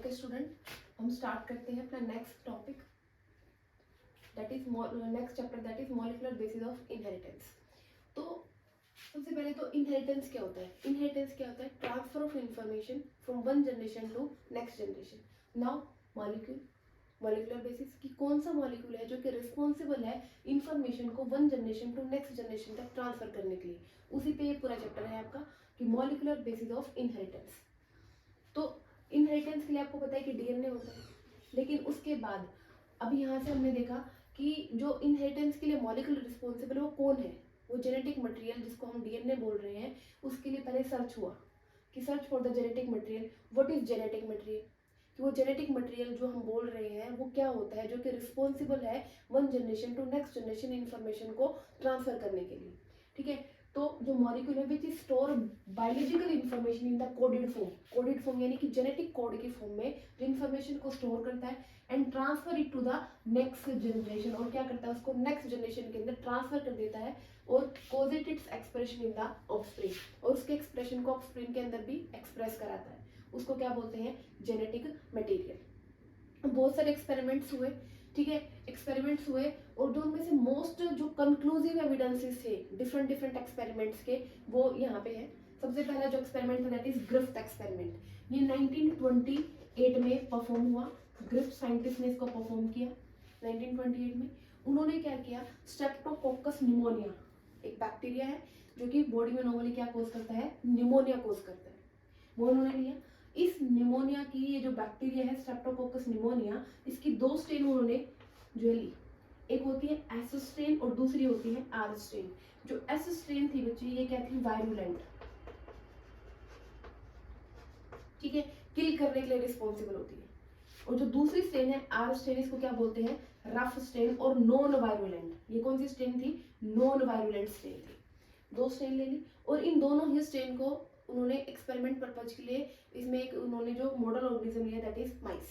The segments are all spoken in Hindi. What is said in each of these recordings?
ओके स्टूडेंट, हम स्टार्ट करते हैं अपना next topic, that is next chapter, that is molecular basis of inheritance. तो सबसे पहले तो इनहेरिटेंस क्या होता है? इनहेरिटेंस क्या होता है? Transfer of information from one generation to next generation. Now molecular basis की कौन सा मॉलिक्यूल है जो कि रिस्पॉन्सिबल है इंफॉर्मेशन को one generation to next generation तक ट्रांसफर करने के लिए, उसी पे ये पूरा चैप्टर है आपका कि मॉलिक्यूलर बेसिस ऑफ इनहेरिटेंस। तो इनहेरिटेंस के लिए आपको पता है कि डीएनए होता है, लेकिन उसके बाद अभी यहाँ से हमने देखा कि जो इनहेरिटेंस के लिए मॉलिक्यूलर रिस्पॉन्सिबल है वो कौन है, वो जेनेटिक मटेरियल जिसको हम डीएनए बोल रहे हैं। उसके लिए पहले सर्च हुआ कि search for the genetic material, what is genetic material, कि वो जेनेटिक मटेरियल जो हम बोल रहे हैं वो क्या होता है जो कि रिस्पॉन्सिबल है one generation to next generation information को ट्रांसफर करने के लिए। ठीक है, तो जो मॉलिक्यूल है which store biological information in the coded form यानी कि जेनेटिक कोड की फॉर्म में जो इंफॉर्मेशन को स्टोर करता है and transfer it to the next generation, और क्या करता है उसको नेक्स्ट जनरेशन के अंदर ट्रांसफर कर देता है और causes its expression in the offspring, और उसके एक्सप्रेशन को ऑफस्प्रिंग के अंदर भी एक्सप्रेस कराता है। उसको क्या बोलते हैं? Genetic material. बहुत सारे एक्सपेरिमेंट्स हुए, ठीक है, एक्सपेरिमेंट्स हुए और जो उनमें से मोस्ट जो कंक्लूसिव एविडेंसेस थे डिफरेंट एक्सपेरिमेंट्स के, वो यहाँ पे है। सबसे पहला जो एक्सपेरिमेंट था दैट इज ग्रिफ्थ एक्सपेरिमेंट। ये 1928 में परफॉर्म हुआ। ग्रिफ्थ साइंटिस्ट ने इसको परफॉर्म किया 1928 में। उन्होंने क्या किया, स्ट्रेप्टोकोकस निमोनिया एक बैक्टीरिया है जो कि बॉडी में नॉर्मली क्या कोज करता है, निमोनिया कोज करता है, वो उन्होंने लिया। इस निमोनिया की ये जो बैक्टीरिया है स्ट्रेप्टोकोकस निमोनिया, इसकी दो स्ट्रेन उन्होंने जो ली, एक होती है एस स्ट्रेन और दूसरी होती है आर स्ट्रेन। जो एस स्ट्रेन थी बच्चे ये क्या थी, वायरुलेंट, ठीक है, किल करने के लिए रिस्पॉन्सिबल होती है। और जो दूसरी स्ट्रेन है आर स्ट्रेन, इसको क्या बोलते हैं, रफ स्ट्रेन और नॉन वायरुलेंट। ये कौन सी स्ट्रेन थी, नॉन वायरुलेंट स्ट्रेन थी। दो स्ट्रेन ले ली और इन दोनों ही स्ट्रेन को उन्होंने एक्सपेरिमेंट पर्पज के लिए इसमें एक उन्होंने जो मॉडल ऑर्गेनिज्म लिया दैट इज माइस।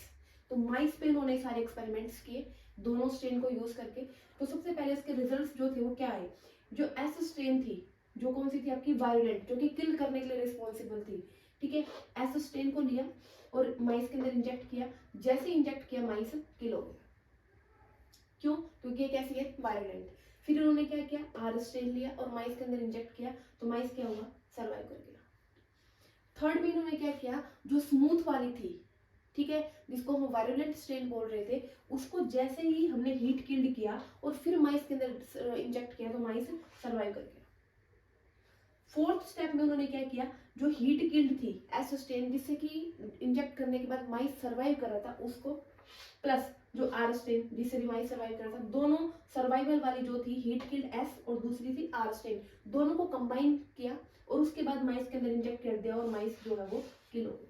तो माइस पे उन्होंने सारे एक्सपेरिमेंट्स किए दोनों स्ट्रेन को यूज करके। तो सबसे पहले इसके रिजल्ट्स जो थे वो क्या आए, जो एस स्ट्रेन थी जो कौन सी थी आपकी, वायरुलेंट, जो कि किल करने के लिए रिस्पॉन्सिबल थी, ठीक है, एस स्ट्रेन को लिया और माइस के अंदर इंजेक्ट किया। जैसे इंजेक्ट किया माइस किल हो गया। क्यों? क्योंकि ये कैसी है, वायरुलेंट। फिर उन्होंने क्या किया, आर स्ट्रेन लिया और माइस के अंदर इंजेक्ट किया, तो माइस क्या हुआ, सर्वाइव कर गया। थर्ड में इन्होंने क्या किया, जो स्मूथ वाली थी, ठीक है, जिसको हम वायरुलेंट स्ट्रेन बोल रहे थे, उसको जैसे ही हमने हीट किल्ड किया और फिर माइस के अंदर इंजेक्ट किया तो माइस सर्वाइव कर गया। फोर्थ स्टेप में उन्होंने क्या किया, जो हीट किल्ड थी एस स्ट्रेन जिससे कि इंजेक्ट करने के बाद माइस सर्वाइव कर रहा था उसको, प्लस जो आर स्ट्रेन जिससे भी माइस सर्वाइव कर रहा था, दोनों सर्वाइवल वाली जो थी हीट किल्ड एस और दूसरी थी आर स्ट्रेन, दोनों को कंबाइन किया और उसके बाद माइस के अंदर इंजेक्ट कर दिया और माइस जो है वो किल हो गया।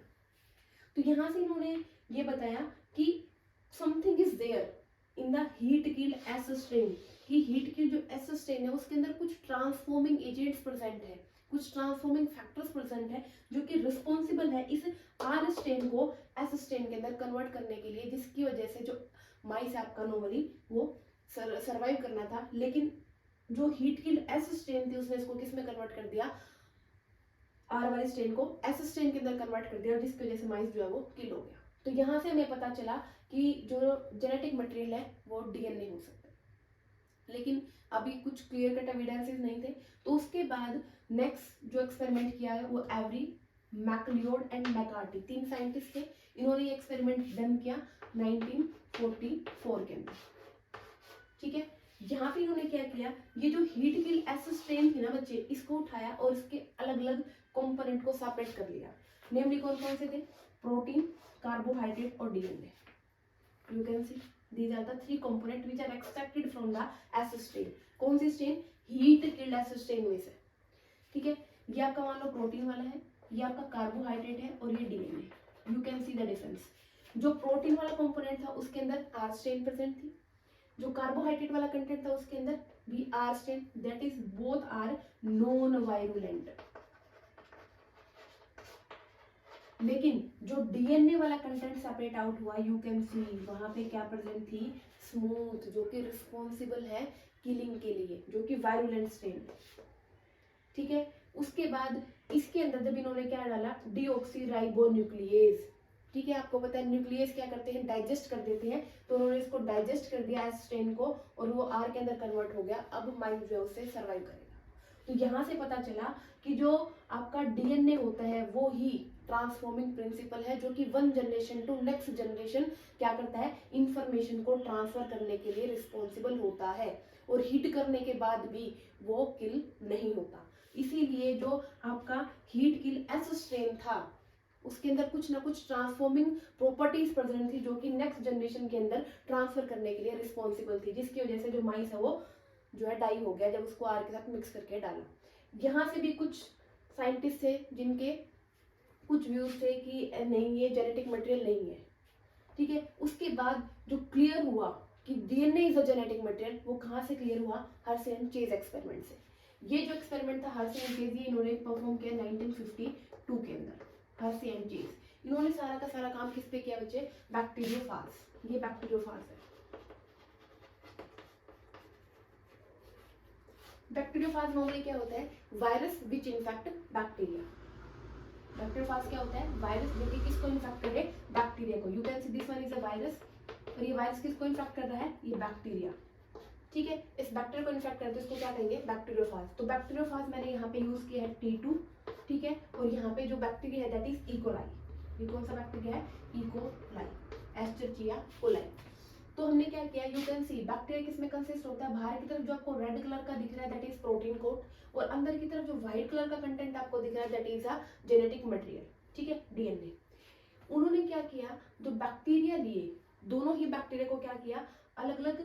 तो यहाँ से इन्होंने ये बताया कि something is there in the heat killed S strain, कि हीट किल्ड जो एस स्ट्रेन है उसके अंदर कुछ ट्रांसफॉर्मिंग एजेंट्स प्रेजेंट है, कुछ ट्रांसफॉर्मिंग फैक्टर्स प्रेजेंट है जो कि रिस्पॉन्सिबल है इस आर स्ट्रेन को एस स्ट्रेन के अंदर कन्वर्ट करने के लिए, जिसकी वजह से जो माइस आपका नॉर्मली वो सर्वाइव करना था, लेकिन जो हीट किल्ड एस स्ट्रेन थी उसने इसको किस में कन्वर्ट कर दिया, आर वाली स्ट्रेन को एस स्ट्रेन के अंदर कन्वर्ट कर दिया, जिसकी वजह से माइस जो है वो किल हो गया। तो यहाँ से हमें पता चला कि जो जेनेटिक मटेरियल है वो डीएनए हो सकता है, लेकिन अभी कुछ क्लियर कट एविडेंसेस नहीं थे। तो उसके बाद नेक्स्ट जो एक्सपेरिमेंट किया है वो एवरी, मैकलियोड एंड मैकार्टी, तीन साइंटिस्ट थे, इन्होंने ये एक्सपेरिमेंट डन किया 1944 के अंदर, ठीक है। यहाँ पे इन्होंने क्या किया, ये जो हीट किल एस स्ट्रेन थी ना बच्चे, इसको उठाया और इसके अलग अलग कंपोनेंट को सेपरेट कर लिया। नेमली कौन कौन से थे, प्रोटीन, कार्बोहाइड्रेट और DNA. You can C these are the three component which are extracted from the S strain। कौन सी strain, heat killed S strain में से, ठीक है। ये आपका मान लो प्रोटीन वाला है, ये आपका कार्बोहाइड्रेट है और ये DNA. You can see the difference. जो प्रोटीन वाला कंपोनेंट था उसके अंदर आर स्ट्रेन प्रेजेंट थी, जो कार्बोहाइड्रेट वाला कंटेंट था उसके अंदर भी R strain, that is both R non virulent. लेकिन जो डीएनए वाला कंटेंट सेपरेट आउट हुआ, यू कैन सी वहां पे क्या प्रेजेंट थी, स्मूथ, जो कि रिस्पॉन्सिबल है किलिंग के लिए, जो कि वायरुलेंट स्ट्रेन, ठीक है। उसके बाद इसके अंदर जब इन्होंने क्या डाला, डीऑक्सी राइबोन्यूक्लियेज, ठीक है, आप आपको पता है न्यूक्लियस क्या करते हैं, डाइजेस्ट कर देते हैं, तो उन्होंने इसको डाइजेस्ट कर दिया एस स्ट्रेन को और वो आर के अंदर कन्वर्ट हो गया। अब माइस जो है उससे सर्वाइव करेगा। तो यहाँ से पता चला कि जो आपका डीएनए होता है वो ही ट्रांसफॉर्मिंग प्रिंसिपल है, जो कि one generation to next generation क्या करता है, इंफॉर्मेशन को ट्रांसफर करने के लिए रिस्पॉन्सिबल होता है, और हीट करने के बाद भी वो किल नहीं होता। इसीलिए जो आपका हीट किल एस स्ट्रेन था उसके अंदर कुछ ना कुछ ट्रांसफॉर्मिंग प्रॉपर्टीज प्रेजेंट थी, जो कि नेक्स्ट जनरेशन के अंदर ट्रांसफर करने के लिए रिस्पॉन्सिबल थी, जिसकी वजह से जो माइस है वो जो है डाई हो गया जब उसको आर के साथ मिक्स करके डाला। यहाँ से भी कुछ साइंटिस्ट थे जिनके कुछ व्यूज थे कि नहीं ये जेनेटिक मटेरियल नहीं है, ठीक है। उसके बाद जो क्लियर हुआ कि DNA is a genetic material, वो कहाँ से क्लियर हुआ, हर्शे एंड चेज एक्सपेरिमेंट से। ये जो एक्सपेरिमेंट था हर्शे एंड चेज, ये इन्होंने परफॉर्म किया 1952 के अंदर। हर्शे एंड चेज इन्होंने सारा का सारा काम किस पे किया बच्चे, बैक्टीरियोफाज। ये बैक्टीरियोफाज है। बैक्टीरियोफाज नॉर्मली क्या होता है, virus which infect bacteria. Bacteriophage क्या होता है, वायरस जो कि किसको इन्फेक्ट करे, बैक्टीरिया को। You can see this one is a virus, और ये वायरस किसको इन्फेक्ट कर रहा है, ये बैक्टीरिया, ठीक है। इस बैक्टीरिया को इन्फेक्ट करते हैं इसको क्या कहेंगे, बैक्टीरियोफाज। तो बैक्टीरियोफाज मैंने यहाँ पे यूज किया है T2, ठीक है। और यहाँ पे जो बैक्टीरिया है दैट इज इकोलाई। ये कौन सा बैक्टीरिया है, इकोलाई, एस्चेरिचिया कोलाई। तो हमने क्या किया, यू कैन सी बैक्टीरिया किसमें कंसिस्ट होता है, बाहर की तरफ जो आपको रेड कलर का दिख रहा है दैट इज प्रोटीन कोट, और अंदर की तरफ जो व्हाइट कलर का कंटेंट आपको दिख रहा है that is a genetic material, ठीक है, डीएनए। उन्होंने क्या किया, जो बैक्टीरिया लिए, दोनों ही बैक्टीरिया को क्या किया, अलग अलग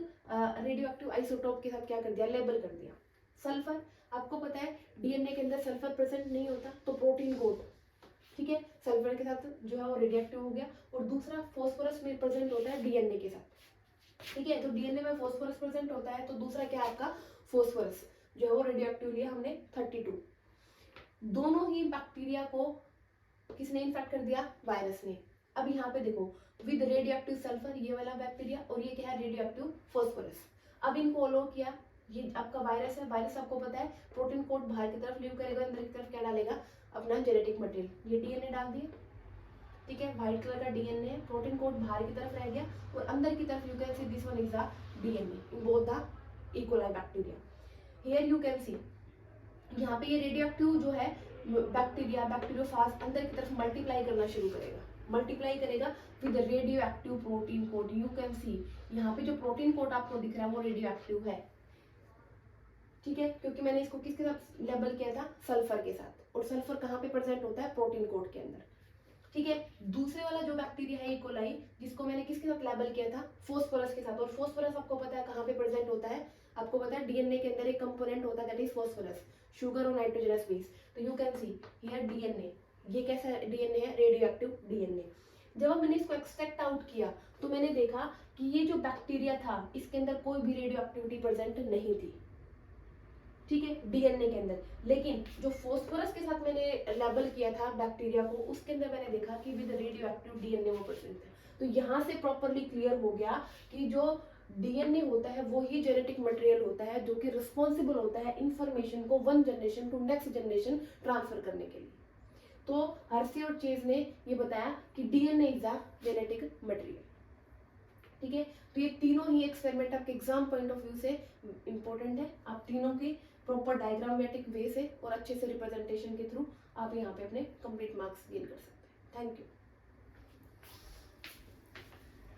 रेडियो एक्टिव आइसोटोप के साथ क्या कर दिया, लेबल कर दिया। सल्फर, आपको पता है डीएनए के अंदर सल्फर प्रेजेंट नहीं होता, तो प्रोटीन कोट, ठीक है, सल्फर के साथ जो है वो रेडियो एक्टिव हो गया। और दूसरा फॉस्फोरस में प्रेजेंट होता है डीएनए के साथ, ठीक है। तो डीएनए में फॉस्फोरस प्रेजेंट होता है, तो दूसरा क्या है आपका फॉस्फोरस, जो है वो रेडियो एक्टिव लिया हमने 32। दोनों ही बैक्टीरिया को किसने इन्फेक्ट कर दिया, वायरस ने। अब यहाँ पे देखो विद रेडियो एक्टिव सल्फर, ये वाला बैक्टीरिया, और ये क्या है, रेडियो एक्टिव फॉस्फोरस। अब इनको अलो किया, ये आपका वायरस है, वायरस आपको पता है प्रोटीन कोट बाहर की तरफ लीव करेगा, अंदर की तरफ क्या डालेगा, अपना जेनेटिक मटेरियल। ये डीएनए डाल दिया, ठीक है, व्हाइट कलर का डीएनए है, प्रोटीन कोट बाहर की तरफ रह गया, और अंदर की तरफ you can see this one is the DNA in both the E coli bacteria. Here you can सी यहाँ पे ये रेडियो एक्टिव जो है बैक्टीरिया, बैक्टीरियोफाज अंदर की तरफ मल्टीप्लाई करना शुरू करेगा, मल्टीप्लाई करेगा with radio active protein code. You can सी यहाँ पे जो प्रोटीन कोड आपको दिख रहा है वो रेडियो एक्टिव है, ठीक है, क्योंकि मैंने इसको किसके साथ लेबल किया था, सल्फर के साथ। और सल्फर कहाँ पे प्रेजेंट होता है, प्रोटीन कोड के अंदर, ठीक है। दूसरे वाला जो बैक्टीरिया है इकोलाई, जिसको मैंने किसके साथ लेबल किया था, फॉस्फोरस के साथ। और फॉस्फोरस आपको पता है कहाँ पे प्रेजेंट होता है, आपको पता है डीएनए के अंदर एक कंपोनेंट होता है दैट इज फॉस्फोरस, शुगर और नाइट्रोजनस बेस। तो you can see here DNA, ये कैसा डीएनए है, रेडियो एक्टिव डीएनए। जब मैंने इसको एक्सट्रैक्ट आउट किया तो मैंने देखा कि ये जो बैक्टीरिया था इसके अंदर कोई भी रेडियो एक्टिविटी प्रेजेंट नहीं थी, ठीक है, डीएनए के अंदर। लेकिन जो फॉस्फोरस के साथ मैंने लेबल किया था बैक्टीरिया को, उसके अंदर मैंने देखा कि विद रेडियो एक्टिव डीएनए वो प्रेजेंट है। तो यहाँ से प्रॉपरली क्लियर हो गया कि जो डीएनए होता है वो ही जेनेटिक मटेरियल होता है, जो कि रिस्पॉन्सिबल होता है इंफॉर्मेशन को one generation to next generation transfer करने के लिए। तो हर्शे और चेज ने ये बताया कि DNA is a genetic material, ठीक है। तो ये तीनों ही एक्सपेरिमेंट आपके एग्जाम पॉइंट ऑफ व्यू से इंपॉर्टेंट है। आप तीनों की प्रॉपर डायग्रामेटिक वे से और अच्छे से रिप्रेजेंटेशन के थ्रू आप यहाँ पे अपने कंप्लीट मार्क्स गेन कर सकते हैं। Thank you.